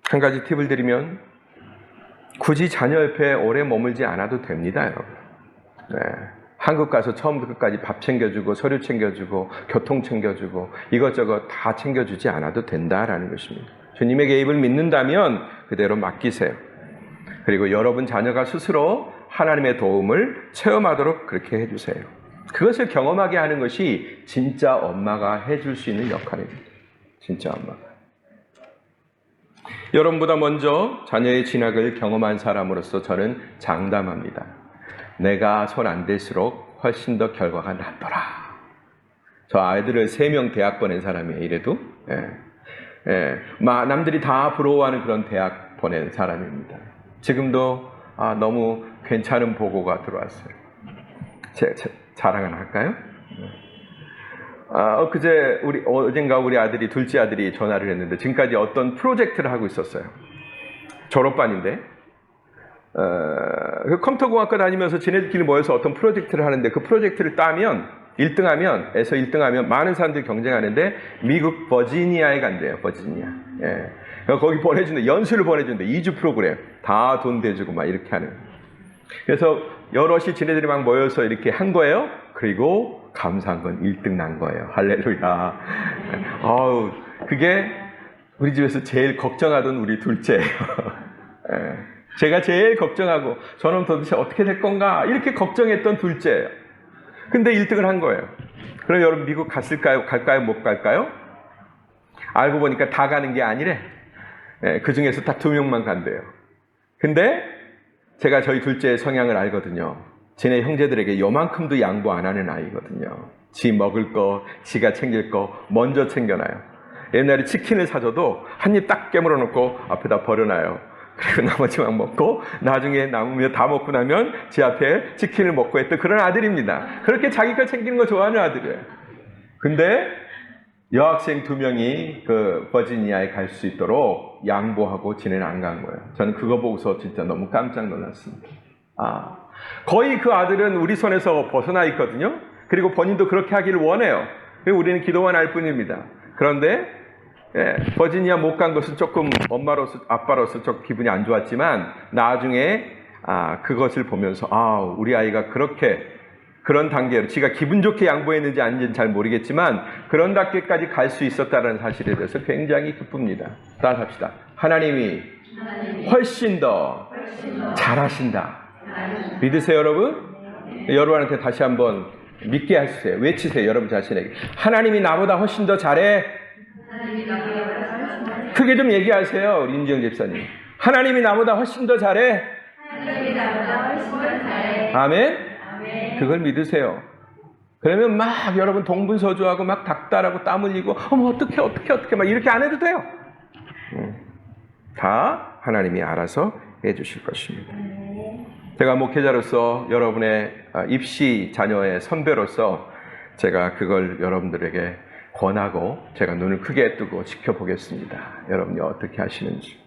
한 가지 팁을 드리면, 굳이 자녀 옆에 오래 머물지 않아도 됩니다, 여러분. 네. 한국 가서 처음부터 끝까지 밥 챙겨주고, 서류 챙겨주고, 교통 챙겨주고, 이것저것 다 챙겨주지 않아도 된다라는 것입니다. 주님의 개입을 믿는다면 그대로 맡기세요. 그리고 여러분 자녀가 스스로 하나님의 도움을 체험하도록 그렇게 해주세요. 그것을 경험하게 하는 것이 진짜 엄마가 해줄 수 있는 역할입니다. 진짜 엄마가. 여러분보다 먼저 자녀의 진학을 경험한 사람으로서 저는 장담합니다. 내가 손 안 댈수록 훨씬 더 결과가 낫더라. 저 아이들을 3명 대학 보낸 사람이에요. 이래도 남들이 다 부러워하는 그런 대학 보낸 사람입니다. 지금도 너무 괜찮은 보고가 들어왔어요. 자랑 하나 할까요? 그제 어젠가 우리 아들이, 둘째 아들이 전화를 했는데 지금까지 어떤 프로젝트를 하고 있었어요. 졸업반인데 컴퓨터공학과 다니면서 지네들끼리 모여서 어떤 프로젝트를 하는데 그 프로젝트를 따면 1등하면 많은 사람들이 경쟁하는데 미국 버지니아에 간대요. 버지니아. 거기 보내준대. 연수를 보내준대. 2주 프로그램. 다 돈 대주고 막 이렇게 하는. 그래서 여럿이 지네들이 막 모여서 이렇게 한 거예요. 그리고 감사한 건 1등 난 거예요. 할렐루야. 그게 우리 집에서 제일 걱정하던 우리 둘째예요. 제가 제일 걱정하고 저는 도대체 어떻게 될 건가 이렇게 걱정했던 둘째예요. 근데 1등을 한 거예요. 그럼 여러분 미국 갈까요? 못 갈까요? 알고 보니까 다 가는 게 아니래. 그 중에서 딱 2명만 간대요. 근데 제가 저희 둘째의 성향을 알거든요. 지네 형제들에게 요만큼도 양보 안 하는 아이거든요. 지 먹을 거, 지가 챙길 거 먼저 챙겨놔요. 옛날에 치킨을 사줘도 한 입 딱 깨물어 놓고 앞에다 버려놔요. 그리고 나머지만 먹고 나중에 남으면 다 먹고 나면 제 앞에 치킨을 먹고 했던 그런 아들입니다. 그렇게 자기 거 챙기는 거 좋아하는 아들이에요. 근데 여학생 2명이 그 버지니아에 갈 수 있도록 양보하고 지네는 안 간 거예요. 저는 그거 보고서 진짜 너무 깜짝 놀랐습니다. 거의 그 아들은 우리 손에서 벗어나 있거든요. 그리고 본인도 그렇게 하기를 원해요. 우리는 기도만 할 뿐입니다. 그런데 버지니아 못 간 것은 조금 엄마로서 아빠로서 좀 기분이 안 좋았지만 나중에 그것을 보면서 우리 아이가 그런 단계로 지가 기분 좋게 양보했는지 아닌지는 잘 모르겠지만 그런 단계까지 갈 수 있었다는 사실에 대해서 굉장히 기쁩니다. 따라서 합시다. 하나님이 훨씬 더 잘하신다. 믿으세요, 여러분? 여러분한테 다시 한번 믿게 하세요. 외치세요, 여러분 자신에게. 하나님이 나보다 훨씬 더 잘해. 크게 좀 얘기하세요, 우리 임지영 집사님. 하나님이 나보다 훨씬 더 잘해. 아멘? 그걸 믿으세요. 그러면 막 여러분 동분서주하고 막 닥달하고 땀 흘리고 어떻게 막 이렇게 안 해도 돼요. 다 하나님이 알아서 해주실 것입니다. 제가 목회자로서 여러분의 입시 자녀의 선배로서 제가 그걸 여러분들에게 권하고 제가 눈을 크게 뜨고 지켜보겠습니다. 여러분이 어떻게 하시는지.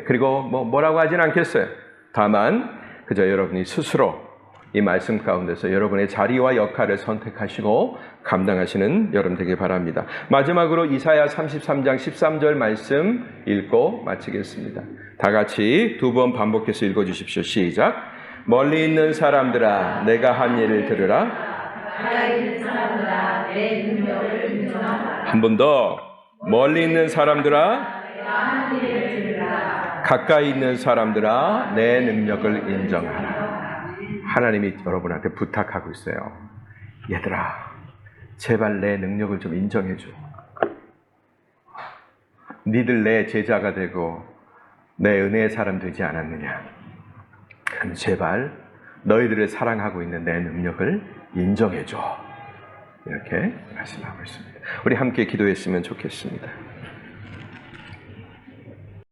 그리고 뭐라고 하진 않겠어요. 다만 그저 여러분이 스스로 이 말씀 가운데서 여러분의 자리와 역할을 선택하시고 감당하시는 여러분 되길 바랍니다. 마지막으로 이사야 33장 13절 말씀 읽고 마치겠습니다. 다 같이 2번 반복해서 읽어주십시오. 시작. 멀리 있는 사람들아 내가 한 일을 들으라. 한 번 더. 멀리 있는 사람들아 가까이 있는 사람들아 내 능력을 인정하라. 하나님이 여러분한테 부탁하고 있어요. 얘들아, 제발 내 능력을 좀 인정해줘. 니들 내 제자가 되고 내 은혜의 사람 되지 않았느냐? 그럼 제발 너희들을 사랑하고 있는 내 능력을 인정해줘. 이렇게 말씀하고 있습니다. 우리 함께 기도했으면 좋겠습니다.